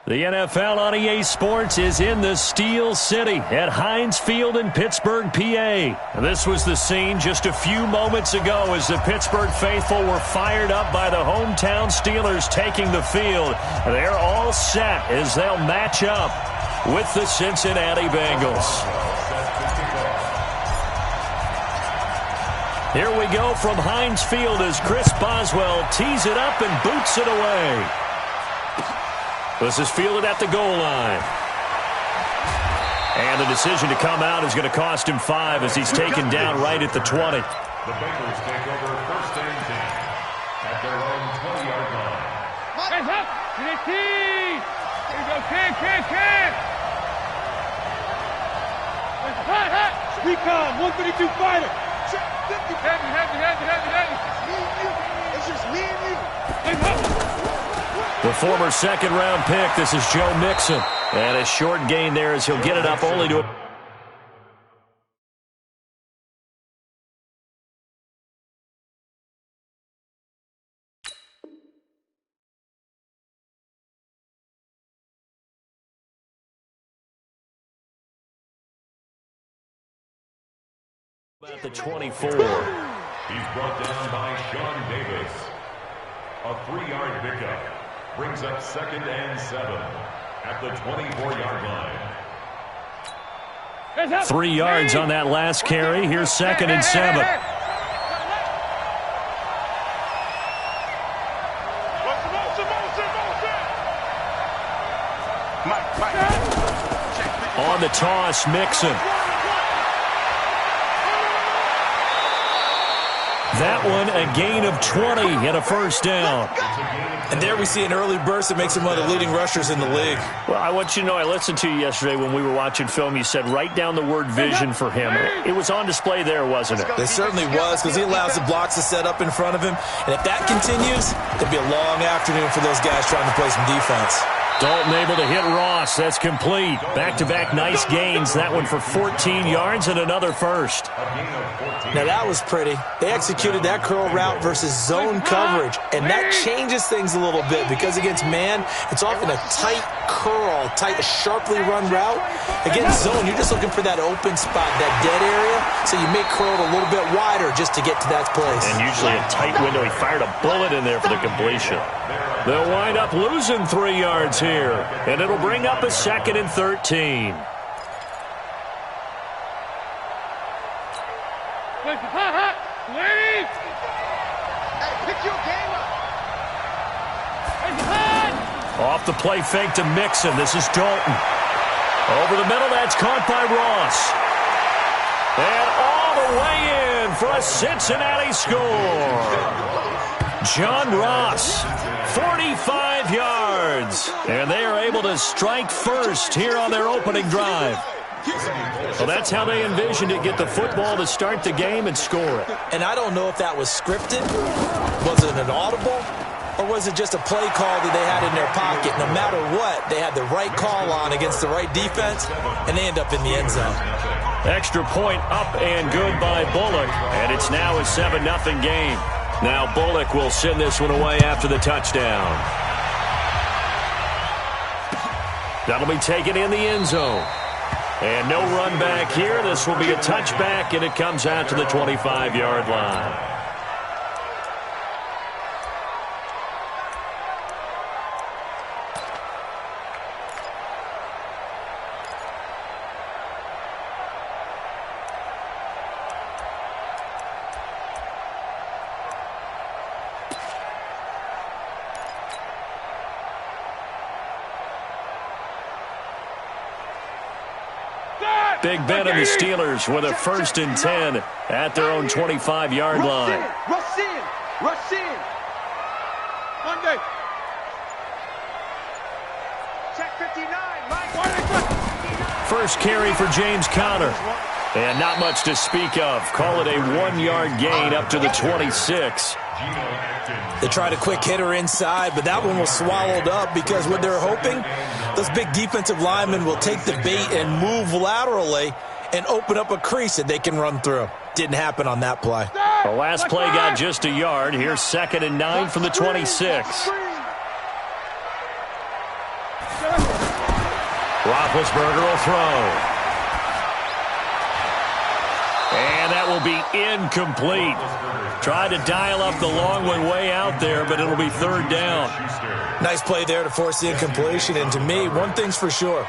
The NFL on EA Sports is in the Steel City at Heinz Field in Pittsburgh, PA. This was the scene just a few moments ago as the Pittsburgh faithful were fired up by the hometown Steelers taking the field. They're all set as they'll match up with the Cincinnati Bengals. Here we go from Heinz Field as Chris Boswell tees it up and boots it away. This is fielded at the goal line. And the decision to come out is going to cost him 5 as he's taken down right at the 20. The Bengals take over first and 10 at their own 20-yard line. Hands up! Here you go, kick! Recon, 132 fighter. Heavy. It's just me and you. Hands up! The former second-round pick, this is Joe Mixon. And a short gain there as he'll get it up only to... About the 24. He's brought down by Sean Davis. A 3-yard pickup brings up 2nd and 7 at the 24-yard line. 3 yards on that last carry. Here's 2nd and 7. On the toss, Mixon. That one a gain of 20 and a first down. And there we see an early burst that makes him one of the leading rushers in the league. Well, I want you to know, I listened to you yesterday when we were watching film. You said write down the word vision for him. It was on display there, wasn't it? It certainly was, because he allows the blocks to set up in front of him. And if that continues, it'll be a long afternoon for those guys trying to play some defense. Dalton able to hit Ross. That's complete. Back-to-back nice gains. That one for 14 yards and another first. Now that was pretty. They executed that curl route versus zone coverage, and that changes things a little bit because against man, it's often a tight curl, tight, sharply run route. Against zone, you're just looking for that open spot, that dead area, so you make curl a little bit wider just to get to that place. And usually a tight window. He fired a bullet in there for the completion. They'll wind up losing 3 yards here, and it'll bring up a 2nd and 13. Off the play fake to Mixon. This is Dalton. Over the middle, that's caught by Ross. And all the way in for a Cincinnati score. John Ross, 45 yards. And they are able to strike first here on their opening drive. Well, that's how they envisioned it, get the football to start the game and score it. And I don't know if that was scripted. Was it an audible? Or was it just a play call that they had in their pocket? No matter what, they had the right call on against the right defense, and they end up in the end zone. Extra point up and good by Bullock, and it's now a 7-0 game. Now Bullock will send this one away after the touchdown. That'll be taken in the end zone. And no run back here. This will be a touchback, and it comes out to the 25-yard line. Big Ben and the Steelers with a 1st and 10 at their own 25-yard line. Rush in. Monday. Check 59. First carry for James Conner. And not much to speak of. Call it a 1-yard gain up to the 26. They tried a quick hitter inside, but that one was swallowed up because what they're hoping, those big defensive linemen will take the bait and move laterally and open up a crease that they can run through. Didn't happen on that play. The last play got just a yard. Here's 2nd and 9 from the 26. Roethlisberger will throw. And that will be incomplete. Tried to dial up the long one way out there, but it'll be third down. Nice play there to force the incompletion. And to me, one thing's for sure.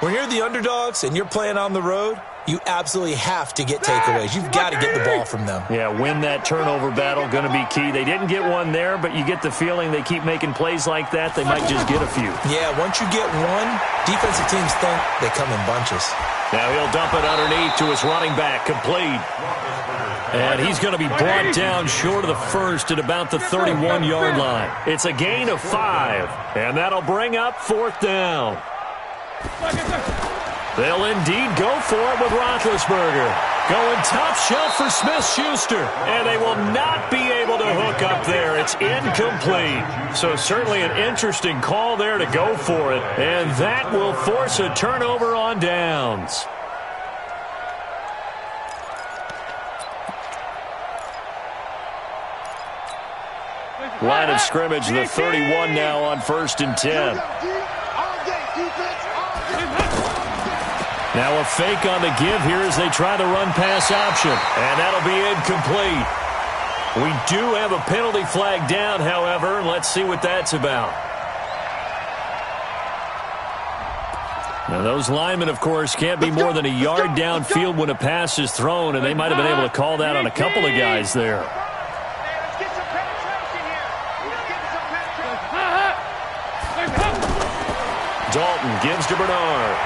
When you're the underdogs and you're playing on the road, you absolutely have to get takeaways. You've got to get the ball from them. Yeah, win that turnover battle, going to be key. They didn't get one there, but you get the feeling they keep making plays like that, they might just get a few. Yeah, once you get one, defensive teams think they come in bunches. Now he'll dump it underneath to his running back, complete. And he's going to be brought down short of the first at about the 31-yard line. It's a gain of 5, and that'll bring up fourth down. They'll indeed go for it with Roethlisberger. Going top shelf for Smith-Schuster. And they will not be able to hook up there. It's incomplete. So certainly an interesting call there to go for it. And that will force a turnover on downs. Line of scrimmage, the 31 now on 1st and 10. Now a fake on the give here as they try the run-pass option. And that'll be incomplete. We do have a penalty flag down, however. Let's see what that's about. Now those linemen, of course, can't be more than a yard downfield when a pass is thrown, and they might have been able to call that on a couple of guys there. Dalton gives to Bernard.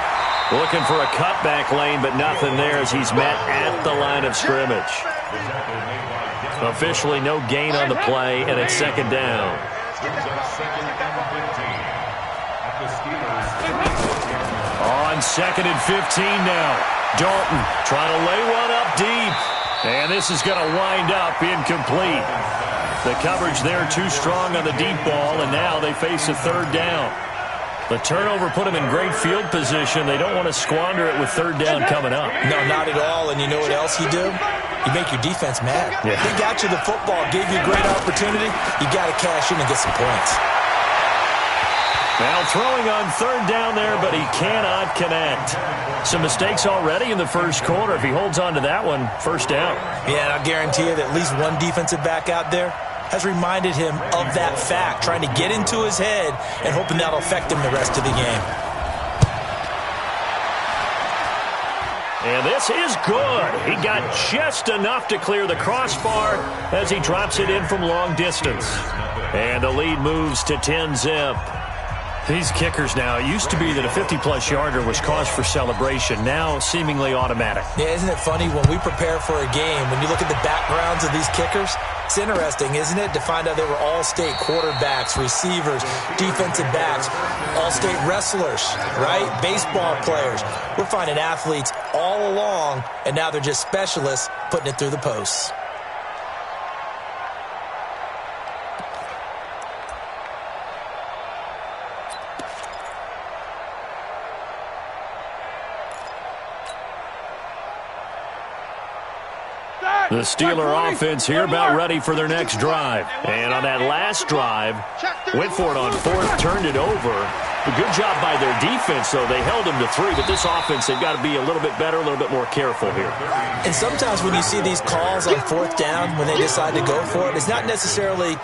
Looking for a cutback lane, but nothing there as he's met at the line of scrimmage. Officially no gain on the play, and it's second down. On 2nd and 15 now. Dalton trying to lay one up deep. And this is going to wind up incomplete. The coverage there too strong on the deep ball, and now they face a third down. The turnover put them in great field position. They don't want to squander it with third down coming up. No, not at all. And you know what else you do? You make your defense mad. Yeah. They got you the football, gave you a great opportunity. You got to cash in and get some points. Now throwing on third down there, but he cannot connect. Some mistakes already in the first quarter. If he holds on to that one, first down. Yeah, and I'll guarantee you that at least one defensive back out there has reminded him of that fact, trying to get into his head and hoping that'll affect him the rest of the game. And this is good. He got just enough to clear the crossbar as he drops it in from long distance. And the lead moves to 10-zip. These kickers now, it used to be that a 50-plus yarder was cause for celebration, now seemingly automatic. Yeah, isn't it funny when we prepare for a game, when you look at the backgrounds of these kickers, it's interesting, isn't it, to find out they were all-state quarterbacks, receivers, defensive backs, all-state wrestlers, right? Baseball players. We're finding athletes all along, and now they're just specialists putting it through the posts. The Steeler offense here about ready for their next drive. And on that last drive, went for it on fourth, turned it over. A good job by their defense, though. They held them to 3, but this offense, they've got to be a little bit better, a little bit more careful here. And sometimes when you see these calls on fourth down, when they decide to go for it, it's not necessarily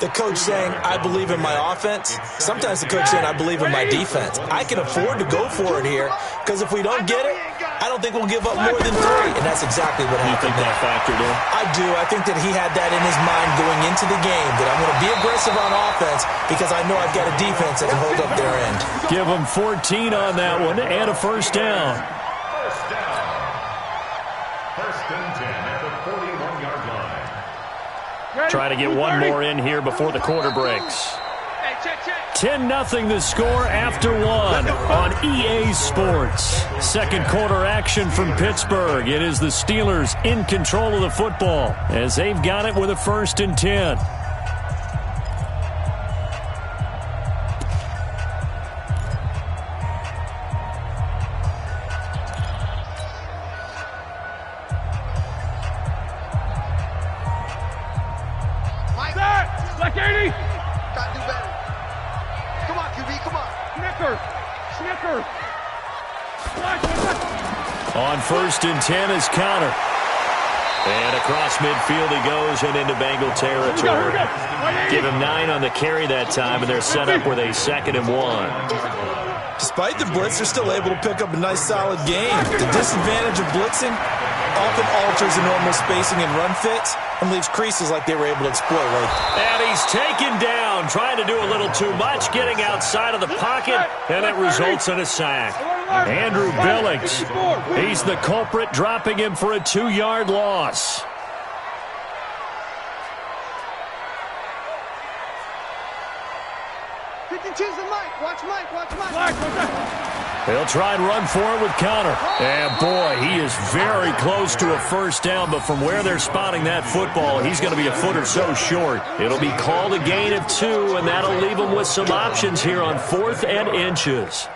the coach saying, I believe in my offense. Sometimes the coach saying, I believe in my defense. I can afford to go for it here because if we don't get it, I don't think we'll give up more than 3. And that's exactly what happened. You think that factored in? I do. I think that he had that in his mind going into the game, that I'm going to be aggressive on offense because I know I've got a defense that can hold up their end. Give them 14 on that one and a first down. First down. First and 10 at the 41-yard line. Try to get one more in here before the quarter breaks. 10-0 the score after one on EA Sports. Second quarter action from Pittsburgh. It is the Steelers in control of the football as they've got it with a 1st and 10. Like 80. Got to do better. Come on, QB, come on. Snicker. On 1st and 10 is Connor. And across midfield he goes and into Bengal territory. Give him 9 on the carry that time, and they're set up with a 2nd and 1. Despite the blitz, they're still able to pick up a nice, solid game. The disadvantage of blitzing often alters the normal spacing and run fits and leaves creases like they were able to exploit late. And he's taken down, trying to do a little too much, getting outside of the pocket, and it results in a sack. Andrew Billings, he's the culprit, dropping him for a 2-yard loss. They'll try and run for it with Connor. And boy, he is very close to a 1st down, but from where they're spotting that football, he's going to be a foot or so short. It'll be called a gain of 2, and that'll leave him with some options here on 4th and inches.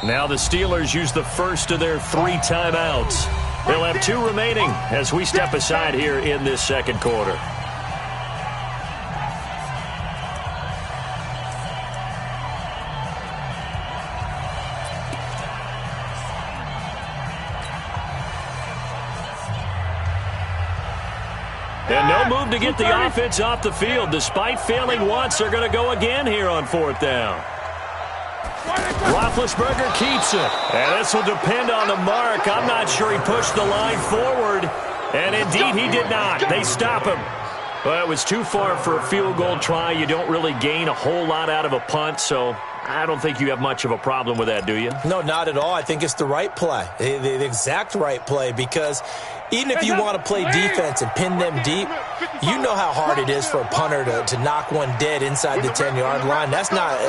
Now the Steelers use the first of their 3 timeouts. They'll have 2 remaining as we step aside here in this 2nd quarter. And no move to get the offense off the field. Despite failing once, they're going to go again here on 4th down. Roethlisberger keeps it. And this will depend on the mark. I'm not sure he pushed the line forward. And indeed, he did not. They stop him. Well, it was too far for a field goal try. You don't really gain a whole lot out of a punt, so I don't think you have much of a problem with that, do you? No, not at all. I think it's the right play, the exact right play, because even if you want to play defense and pin them deep, you know how hard it is for a punter to knock one dead inside the 10-yard line. That's not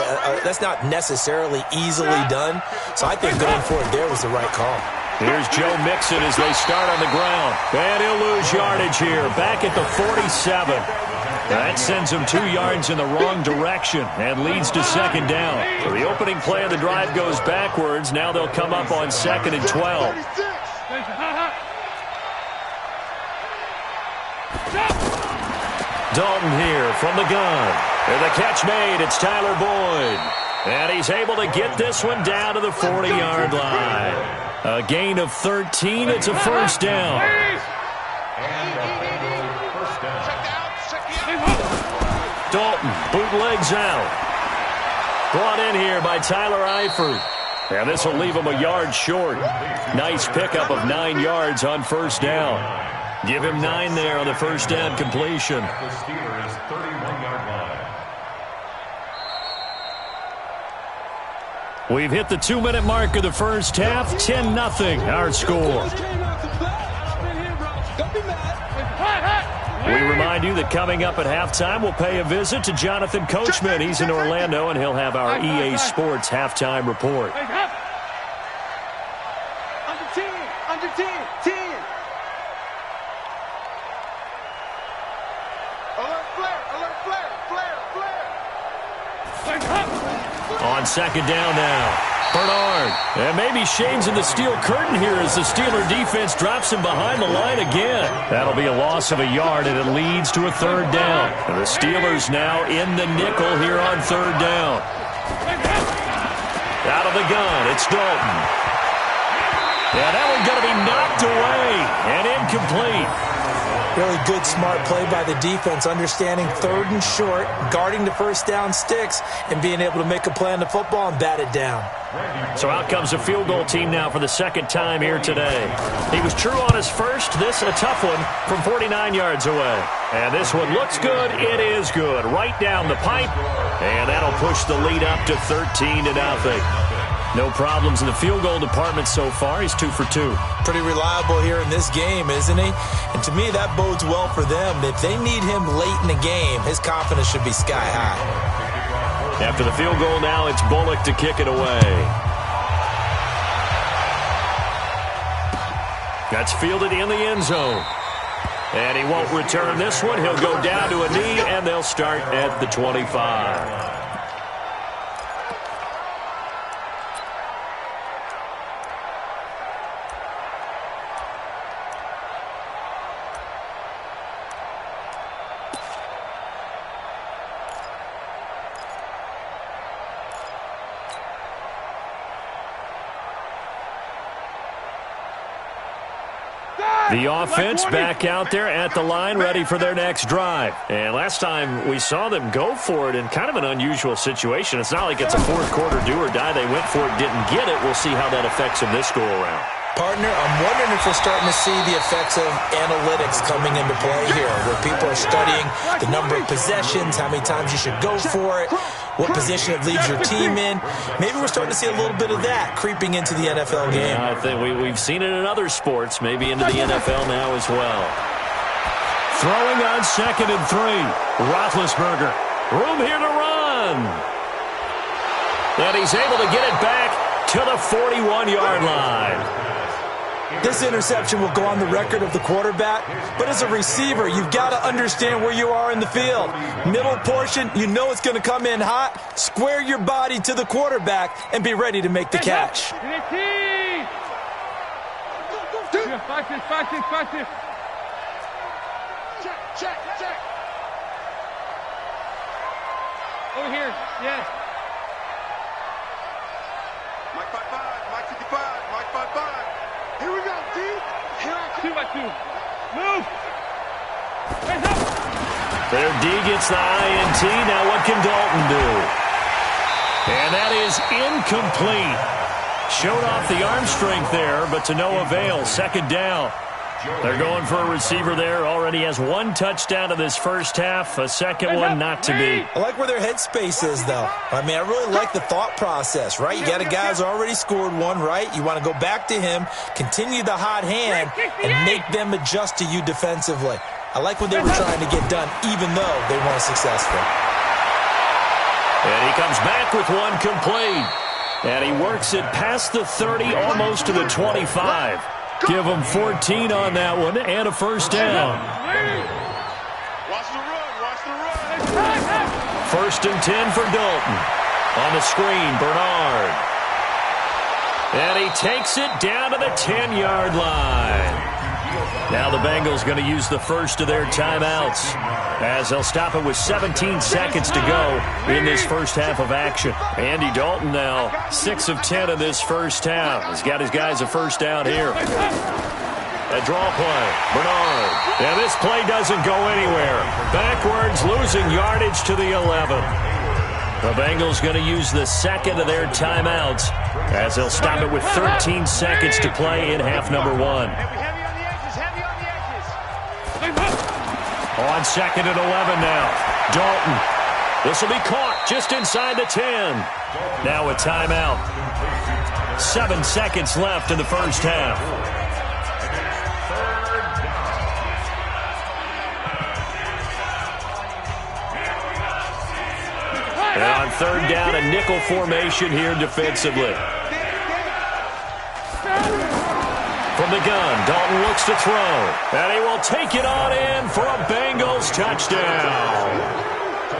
necessarily easily done. So I think going for it there was the right call. Here's Joe Mixon as they start on the ground. And he'll lose yardage here, back at the 47. That sends him 2 yards in the wrong direction and leads to 2nd down. So the opening play of the drive goes backwards. Now they'll come up on 2nd and 12. Dalton here from the gun. And the catch made. It's Tyler Boyd. And he's able to get this one down to the 40-yard line. A gain of 13. It's a 1st down. Dalton bootlegs out. Brought in here by Tyler Eifert. And this will leave him a yard short. Nice pickup of 9 yards on 1st down. Give him 9 there on the 1st down completion. The Steelers' 31-yard line. We've hit the 2-minute mark of the 1st half. 10-0 our score. We remind you that coming up at halftime, we'll pay a visit to Jonathan Coachman. He's in Orlando, and he'll have our EA Sports halftime report. Under 10. On 2nd down now. Bernard. And maybe shades in the steel curtain here as the Steeler defense drops him behind the line again. That'll be a loss of a yard, and it leads to a 3rd down. And the Steelers now in the nickel here on 3rd down. Out of the gun, it's Dalton. Yeah, that one's going to be knocked away and incomplete. Really good, smart play by the defense, understanding 3rd and short, guarding the 1st down sticks, and being able to make a play on the football and bat it down. So out comes a field goal team now for the 2nd time here today. He was true on his first. This a tough one from 49 yards away. And this one looks good. It is good. Right down the pipe. And that'll push the lead up to 13-0. No problems in the field goal department so far. He's 2 for 2. Pretty reliable here in this game, isn't he? And to me, that bodes well for them. If they need him late in the game, his confidence should be sky high. After the field goal now, it's Bullock to kick it away. That's fielded in the end zone. And he won't return this one. He'll go down to a knee, and they'll start at the 25. The offense back out there at the line, ready for their next drive. And last time we saw them go for it in kind of an unusual situation. It's not like it's a fourth quarter do or die. They went for it, didn't get it. We'll see how that affects them this go around. Partner, I'm wondering if we're starting to see the effects of analytics coming into play here, where people are studying the number of possessions, how many times you should go for it, what position it leaves your team in. Maybe we're starting to see a little bit of that creeping into the NFL game. I think we've seen it in other sports, maybe into the NFL now as well. Throwing on 2nd and 3. Roethlisberger. Room here to run. And he's able to get it back to the 41-yard line. This interception will go on the record of the quarterback, but as a receiver, you've got to understand where you are in the field. Middle portion, you know it's going to come in hot. Square your body to the quarterback and be ready to make the catch. Check. Over here, yes. Mike 5-5, Mike 55, Mike 5-5. Here we go, D. Here I come. 2 by 2. Move. Hands up. Their D gets the INT. Now what can Dalton do? And that is incomplete. Showed off the arm strength there, but to no avail. 2nd down. They're going for a receiver there. Already has 1 touchdown in this first half. A second one not to be. I like where their headspace is, though. I mean, I really like the thought process, right? You got a guy who's already scored 1, right? You want to go back to him, continue the hot hand, and make them adjust to you defensively. I like what they were trying to get done, even though they weren't successful. And he comes back with 1 complete. And he works it past the 30, almost to the 25. Give him 14 on that one and a first down. Watch the run. 1st and 10 for Dalton. On the screen, Bernard. And he takes it down to the 10-yard line. Now the Bengals going to use the first of their timeouts, as they'll stop it with 17 seconds to go in this first half of action. Andy Dalton now 6 of 10 in this first half. He's got his guys a first down here. A draw play. Bernard. And this play doesn't go anywhere. Backwards, losing yardage to the 11. The Bengals going to use the second of their timeouts, as they'll stop it with 13 seconds to play in half number 1. On 2nd and 11 now. Dalton. This will be caught just inside the 10. Now a timeout. 7 seconds left in the first half. And on 3rd down, a nickel formation here defensively. From the gun, Dalton looks to throw. And he will take it on in for a Bengals touchdown.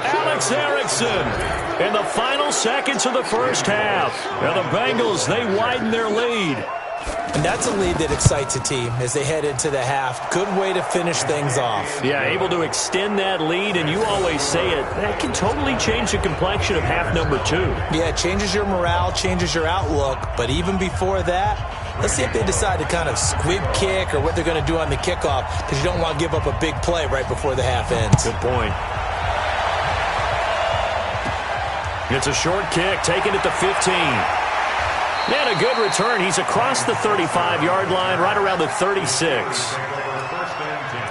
Alex Erickson in the final seconds of the first half. And the Bengals, they widen their lead. And that's a lead that excites a team as they head into the half. Good way to finish things off. Yeah, able to extend that lead, and you always say it, that can totally change the complexion of half number 2. Yeah, it changes your morale, changes your outlook. But even before that, let's see if they decide to kind of squib kick or what they're going to do on the kickoff, because you don't want to give up a big play right before the half ends. Good point. It's a short kick, taken at the 15. And a good return. He's across the 35-yard line, right around the 36. First and 10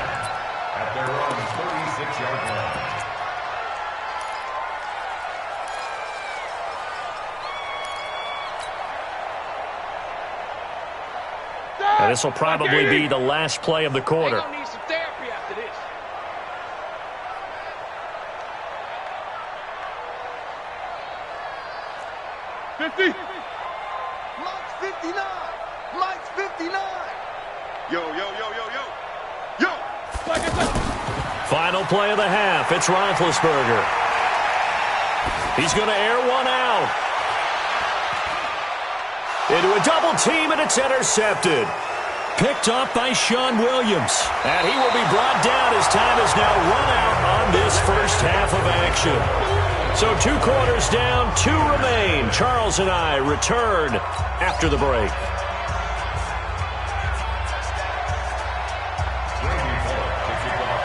at their own 36-yard line. And this will probably be the last play of the quarter. Need some therapy after this. 50. Mike's 59. Mike's 59. Yo, yo, yo, yo, yo. Yo! Final play of the half. It's Roethlisberger. He's going to air one out. Into a double team, and it's intercepted. Picked off by Sean Williams. And he will be brought down as time is now run out on this first half of action. So 2 quarters down, 2 remain. Charles and I return after the break.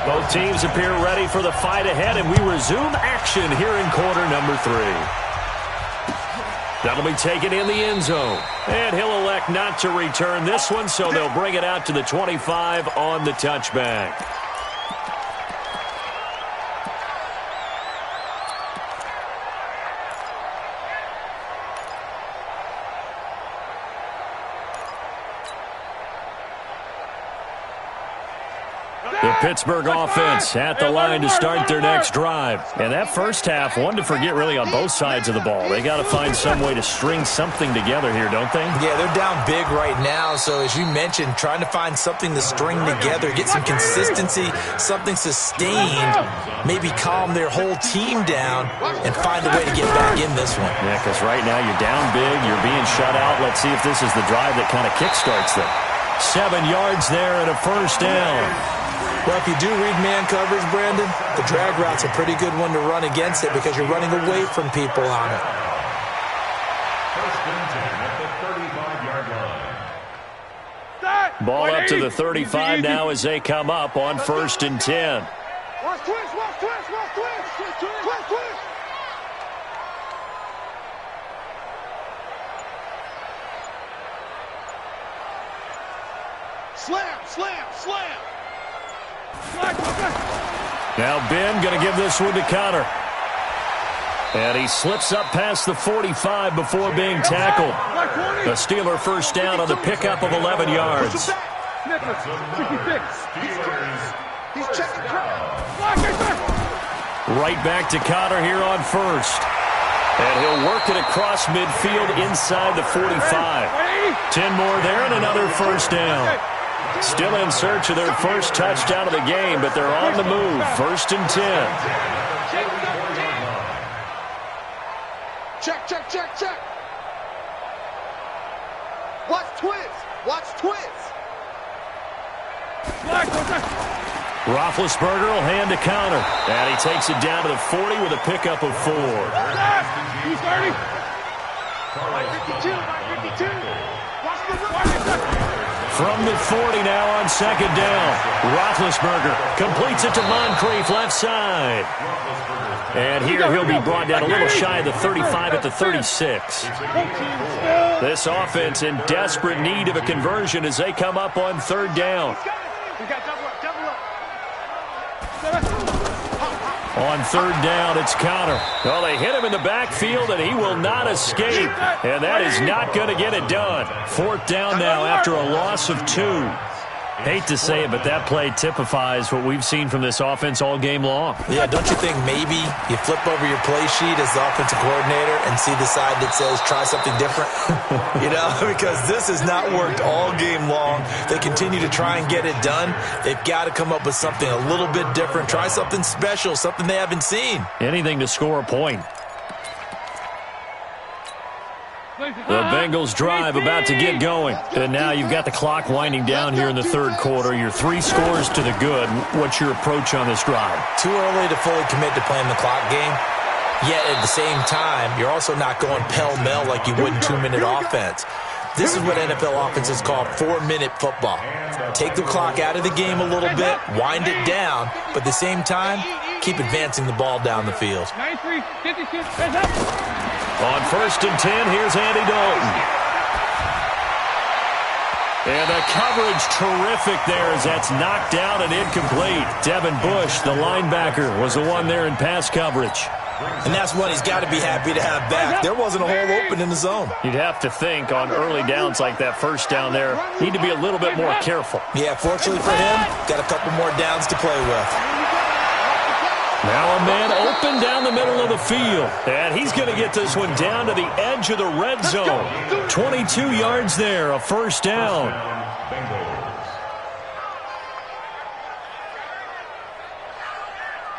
Both teams appear ready for the fight ahead, and we resume action here in quarter number 3. That'll be taken in the end zone. And he'll elect not to return this one, so they'll bring it out to the 25 on the touchback. The Pittsburgh offense at the line to start their next drive. And that first half, one to forget really on both sides of the ball. They got to find some way to string something together here, don't they? Yeah, they're down big right now. So as you mentioned, trying to find something to string together, get some consistency, something sustained, maybe calm their whole team down and find a way to get back in this one. Yeah, because right now you're down big, you're being shut out. Let's see if this is the drive that kind of kickstarts them. 7 yards there and a first down. Well, if you do read man coverage, Brandon, the drag route's a pretty good one to run against it because you're running away from people on it. First and 10 at the 35-yard line. Ball up to the 35 now as they come up on 1st and 10. Watch twist, watch twist, watch twist, twist, twist, twist. Slam, slam, slam. Now Ben going to give this one to Connor. And he slips up past the 45 before being tackled. A Steeler first down on the pickup of 11 yards. He's checking Right back to Connor here on 1st. And he'll work it across midfield inside the 45. 10 more there and another first down. Still in search of their first touchdown of the game, but they're on the move. 1st and 10. Check, check, check, check. Watch twist. Watch twist. Roethlisberger will hand to Connor. And he takes it down to the 40 with a pickup of 4. He's 30. 52, 52. Watch the From the 40 now on 2nd down. Roethlisberger completes it to Moncrief left side. And here he'll be brought down a little shy of the 35 at the 36. This offense in desperate need of a conversion as they come up on 3rd down. On 3rd down, it's Connor. Well, they hit him in the backfield, and he will not escape. And that is not going to get it done. 4th down now after a loss of 2. Hate to say it, but that play typifies what we've seen from this offense all game long. Yeah, don't you think maybe you flip over your play sheet as the offensive coordinator and see the side that says try something different? You know, because this has not worked all game long. They continue to try and get it done. They've got to come up with something a little bit different. Try something special, something they haven't seen. Anything to score a point. The Bengals drive about to get going. And now you've got the clock winding down here in the 3rd quarter. You're 3 scores to the good. What's your approach on this drive? Too early to fully commit to playing the clock game. Yet at the same time, you're also not going pell-mell like you would in 2-minute offense. This is what NFL offenses call 4-minute football. Take the clock out of the game a little bit, wind it down, but at the same time, keep advancing the ball down the field. On 1st and 10, here's Andy Dalton. And the coverage terrific there as that's knocked down and incomplete. Devin Bush, the linebacker, was the one there in pass coverage. And that's one he's got to be happy to have back. There wasn't a hole open in the zone. You'd have to think on early downs like that first down there, need to be a little bit more careful. Yeah, fortunately for him, got a couple more downs to play with. Now a man open down the middle of the field. And he's going to get this one down to the edge of the red zone. 22 yards there, a first down.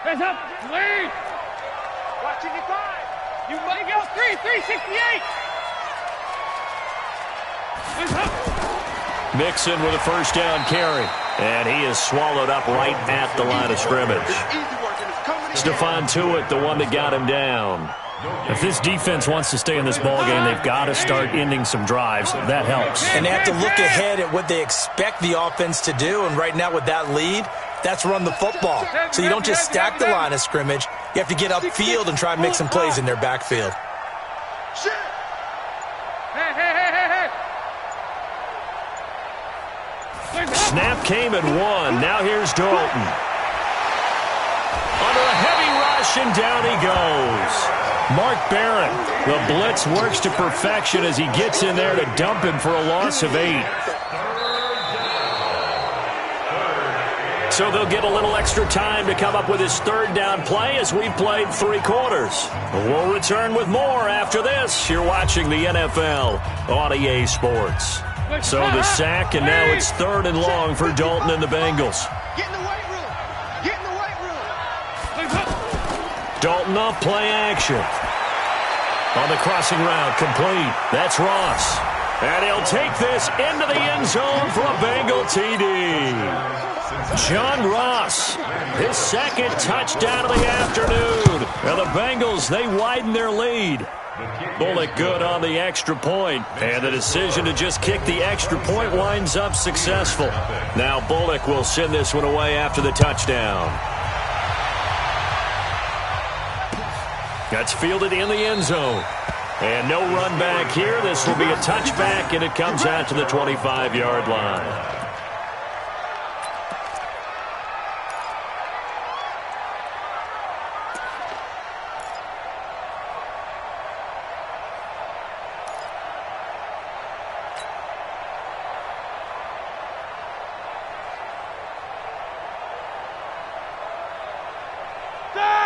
Hands up. Lead. Watching you five. You might go 368. Hands up. Mixon with a first down carry. And he is swallowed up right at the line of scrimmage. Stephon Tuitt, the one that got him down. If this defense wants to stay in this ballgame, they've got to start ending some drives. That helps. And they have to look ahead at what they expect the offense to do. And right now with that lead, that's run the football. So you don't just stack the line of scrimmage. You have to get upfield and try and make some plays in their backfield. Snap came at one. Now here's Dalton. Under a heavy rush, and down he goes. Mark Barrett, the blitz works to perfection as he gets in there to dump him for a loss of 8. So they'll get a little extra time to come up with his third down play as we've played 3 quarters. We'll return with more after this. You're watching the NFL on EA Sports. So the sack, and now it's 3rd and long for Dalton and the Bengals. Get in the weight room. Get in the weight room. Dalton off play action. On the crossing route, complete. That's Ross. And he'll take this into the end zone for a Bengal TD. John Ross, his 2nd touchdown of the afternoon. And the Bengals, they widen their lead. Bullock good on the extra point, and the decision to just kick the extra point winds up successful. Now Bullock will send this one away after the touchdown. That's fielded in the end zone. And no run back here. This will be a touchback, and it comes out to the 25-yard line.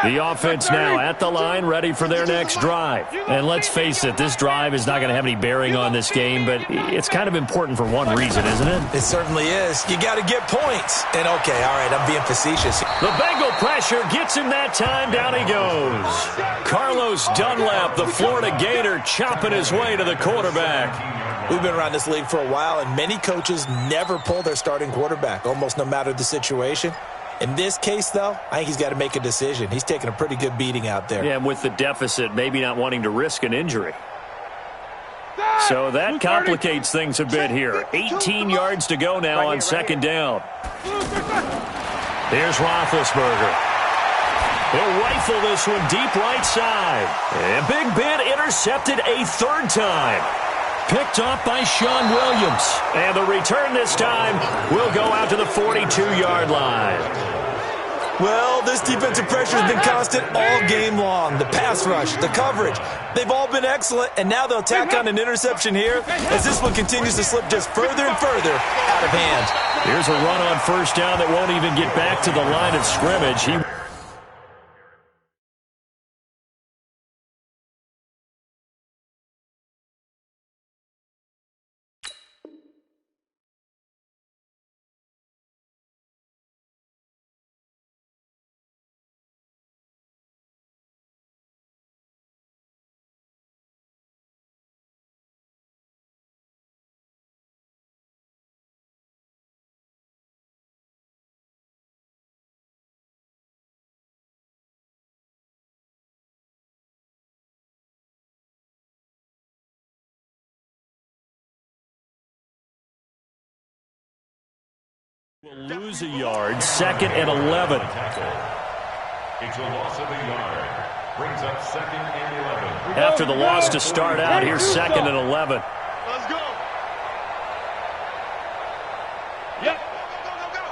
The offense now at the line, ready for their next drive. And let's face it, this drive is not going to have any bearing on this game, but it's kind of important for one reason, isn't it? It certainly is. You got to get points. And okay, all right, I'm being facetious. The Bengal pressure gets him that time. Down he goes. Carlos Dunlap, the Florida Gator, chopping his way to the quarterback. We've been around this league for a while, and many coaches never pull their starting quarterback, almost no matter the situation. In this case, though, I think he's got to make a decision. He's taking a pretty good beating out there. Yeah, and with the deficit, maybe not wanting to risk an injury. So that complicates things a bit here. 18 yards to go now on 2nd down. Here's Roethlisberger. He'll rifle this one deep right side. And Big Ben intercepted a 3rd time. Picked off by Sean Williams. And the return this time will go out to the 42-yard line. Well, this defensive pressure has been constant all game long. The pass rush, the coverage, they've all been excellent, and now they'll tack on an interception here as this one continues to slip just further and further out of hand. Here's a run on 1st down that won't even get back to the line of scrimmage. Will lose a yard, 2nd and 11. It's a loss of a yard. Brings up 2nd and 11. After the loss to start out, here's 2nd and 11. Let's go. Yep. Go.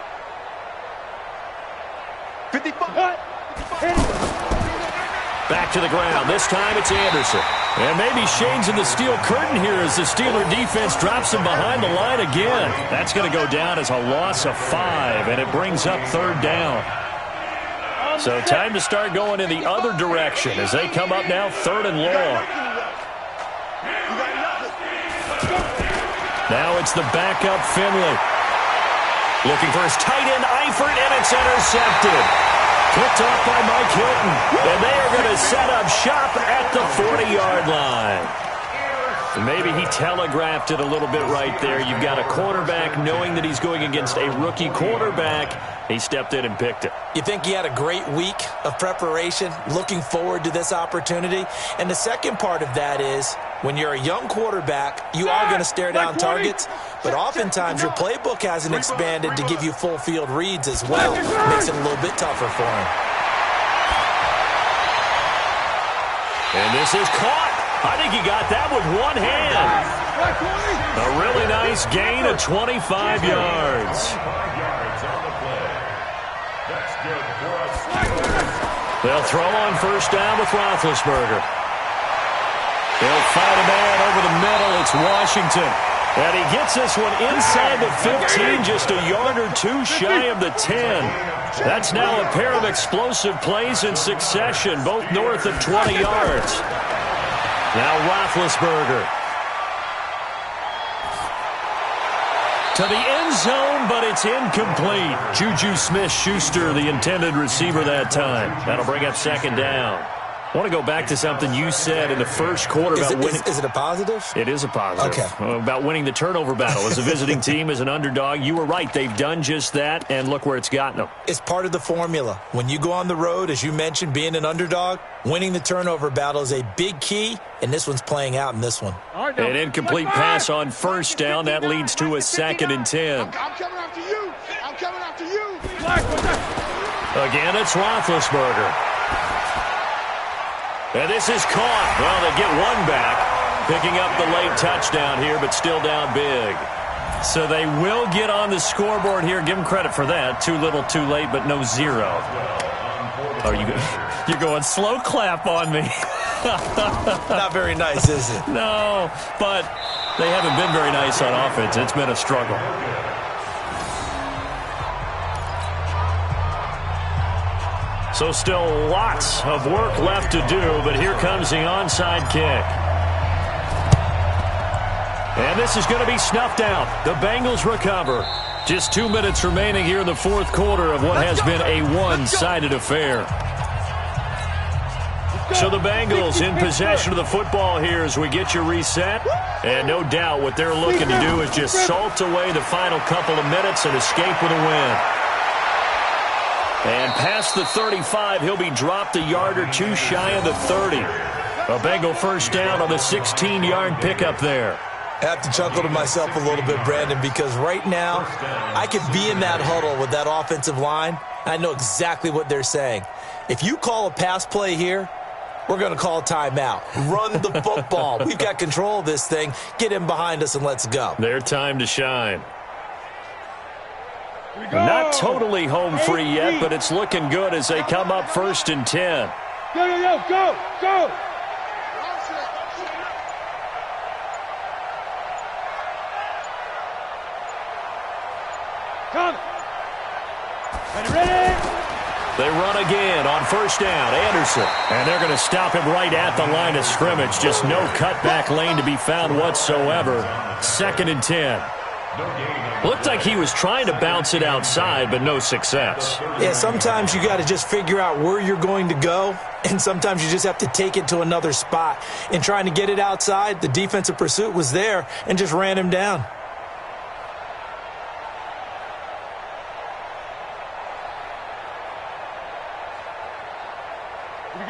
55. Back to the ground. This time it's Anderson. And maybe Shane's in the steel curtain here as the Steeler defense drops him behind the line again. That's going to go down as a loss of 5, and it brings up 3rd down. So time to start going in the other direction as they come up now 3rd and long. Now it's the backup Finley. Looking for his tight end Eifert, and it's intercepted. Picked off by Mike Hilton. And they are going to set up shop at the 40-yard line. Maybe he telegraphed it a little bit right there. You've got a quarterback knowing that he's going against a rookie quarterback. He stepped in and picked it. You think he had a great week of preparation, looking forward to this opportunity? And the second part of that is, when you're a young quarterback, you are going to stare down targets, but oftentimes your playbook hasn't expanded to give you full field reads as well. Makes it a little bit tougher for him. And this is caught. I think he got that with one hand. A really nice gain of 25 yards. They'll throw on first down with Roethlisberger. They'll fight a man over the middle. It's Washington. And he gets this one inside the 15, just a yard or two shy of the 10. That's now a pair of explosive plays in succession, both north of 20 yards. Now Roethlisberger. To the end zone, but it's incomplete. Juju Smith-Schuster, the intended receiver that time. That'll bring up second down. I want to go back to something you said in the first quarter about winning. Is it a positive? It is a positive. Okay. About winning the turnover battle. As a visiting team, as an underdog, you were right. They've done just that, and look where it's gotten them. It's part of the formula. When you go on the road, as you mentioned, being an underdog, winning the turnover battle is a big key, and this one's playing out in this one. An incomplete pass on first down. That leads to a 2nd and 10. I'm coming after you. I'm coming after you. Again, it's Roethlisberger. And this is caught. Well, they get one back, picking up the late touchdown here, but still down big. So they will get on the scoreboard here. Give them credit for that. Too little, too late, but no zero. Oh, you're going slow clap on me. Not very nice, is it? No, but they haven't been very nice on offense. It's been a struggle. So still lots of work left to do, but here comes the onside kick. And this is going to be snuffed out. The Bengals recover. Just 2 minutes remaining here in the fourth quarter of what has been a one-sided affair. So the Bengals in possession of the football here as we get you reset. And no doubt what they're looking to do is just salt away the final couple of minutes and escape with a win. And past the 35, he'll be dropped a yard or two shy of the 30. A Bengal first down on the 16-yard pickup there. I have to chuckle to myself a little bit, Brandon, because right now I could be in that huddle with that offensive line. I know exactly what they're saying. If you call a pass play here, we're going to call a timeout. Run the football. We've got control of this thing. Get him behind us and let's go. Their time to shine. Not totally home free yet, but it's looking good as they come up 1st and 10. Go. Come. Ready. They run again on first down. Anderson. And they're going to stop him right at the line of scrimmage. Just no cutback lane to be found whatsoever. 2nd and 10. Looked like he was trying to bounce it outside, but no success. Yeah, sometimes you got to just figure out where you're going to go, and sometimes you just have to take it to another spot. In trying to get it outside, the defensive pursuit was there and just ran him down.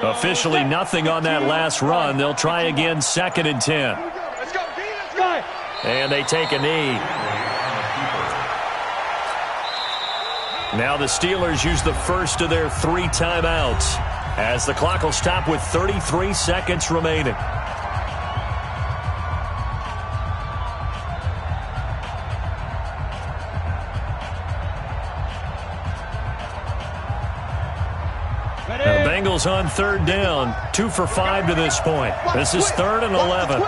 Officially nothing on that last run. They'll try again 2nd and 10. Let's go. Let's go. And they take a knee. Now the Steelers use the first of their 3 timeouts as the clock will stop with 33 seconds remaining. The Bengals on 3rd down, 2 for 5 to this point. This is 3rd and 11.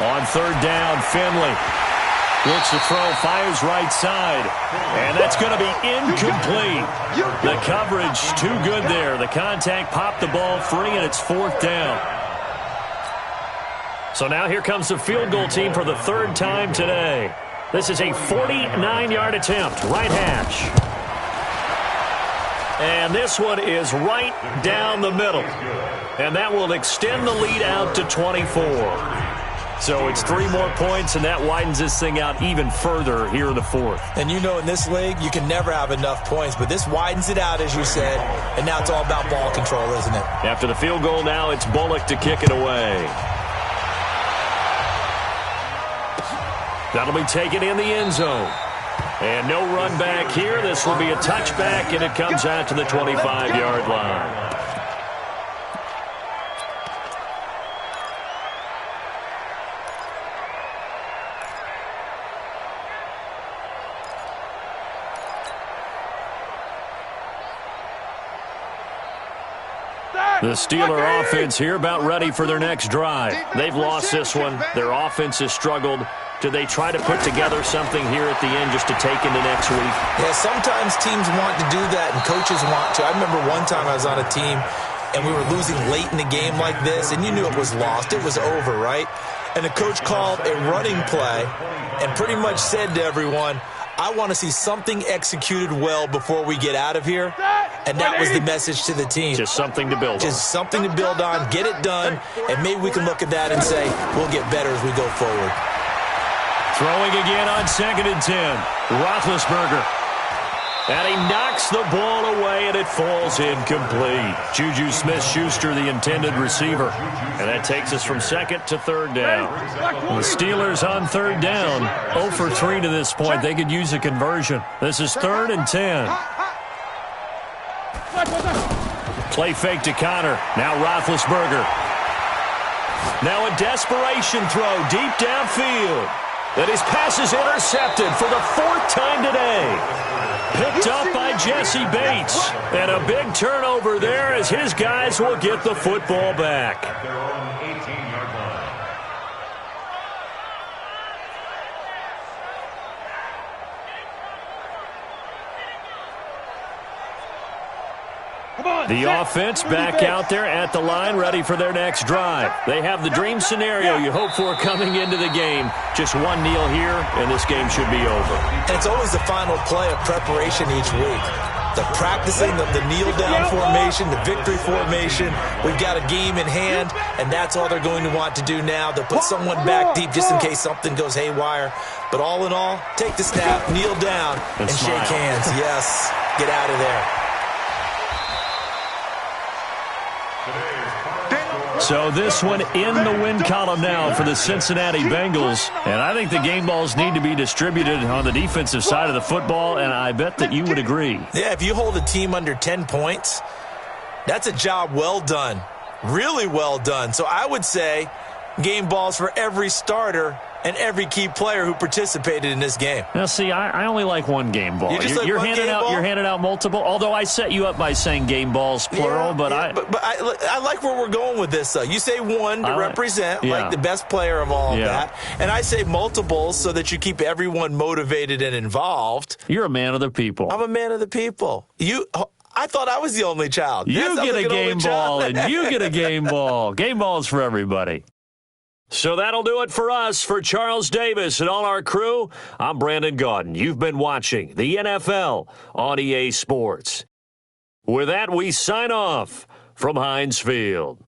On 3rd down, Finley looks to throw, fires right side, and that's going to be incomplete. The coverage too good there. The contact popped the ball free, and it's 4th down. So now here comes the field goal team for the 3rd time today. This is a 49-yard attempt, right hash. And this one is right down the middle. And that will extend the lead out to 24. So it's 3 more points, and that widens this thing out even further here in the fourth. And you know in this league, you can never have enough points, but this widens it out, as you said, and now it's all about ball control, isn't it? After the field goal now, it's Bullock to kick it away. That'll be taken in the end zone. And no run back here. This will be a touchback, and it comes out to the 25-yard line. The Steeler offense here about ready for their next drive. They've lost this one. Their offense has struggled. Do they try to put together something here at the end just to take into next week? Yeah, sometimes teams want to do that and coaches want to. I remember one time I was on a team and we were losing late in the game like this, and you knew it was lost. It was over, right? And the coach called a running play and pretty much said to everyone, I want to see something executed well before we get out of here. And that was the message to the team. Just something to build on. Just something to build on, get it done, and maybe we can look at that and say, we'll get better as we go forward. Throwing again on 2nd and 10. Roethlisberger. And he knocks the ball away, and it falls incomplete. Juju Smith-Schuster, the intended receiver. And that takes us from 2nd to 3rd down. The Steelers on 3rd down, 0 for 3 to this point. They could use a conversion. This is 3rd and 10. Play fake to Connor. Now Roethlisberger. Now a desperation throw deep downfield. And his pass is intercepted for the 4th time today. Picked up by Jesse Bates. And a big turnover there as his guys will get the football back. Their own 18-yard line. The offense back out there at the line, ready for their next drive. They have the dream scenario you hope for coming into the game. Just one kneel here, and this game should be over. And it's always the final play of preparation each week. The practicing of the kneel-down formation, the victory formation. We've got a game in hand, and that's all they're going to want to do now. They'll put someone back deep just in case something goes haywire. But all in all, take the snap, kneel down, and shake hands. Yes, get out of there. So this one in the win column now for the Cincinnati Bengals. And I think the game balls need to be distributed on the defensive side of the football, and I bet that you would agree. Yeah, if you hold a team under 10 points, that's a job well done. Really well done. So I would say game balls for every starter and every key player who participated in this game. Now, see, I only like one game ball. You're handing out multiple. Although I set you up by saying game balls plural, but I like where we're going with this. Though you say one to represent like the best player of all of that, and I say multiples so that you keep everyone motivated and involved. You're a man of the people. I'm a man of the people. I thought I was the only child. You get a game ball, and you get a game ball. Game balls for everybody. So that'll do it for us. For Charles Davis and all our crew, I'm Brandon Gaudin. You've been watching the NFL on EA Sports. With that, we sign off from Heinz Field.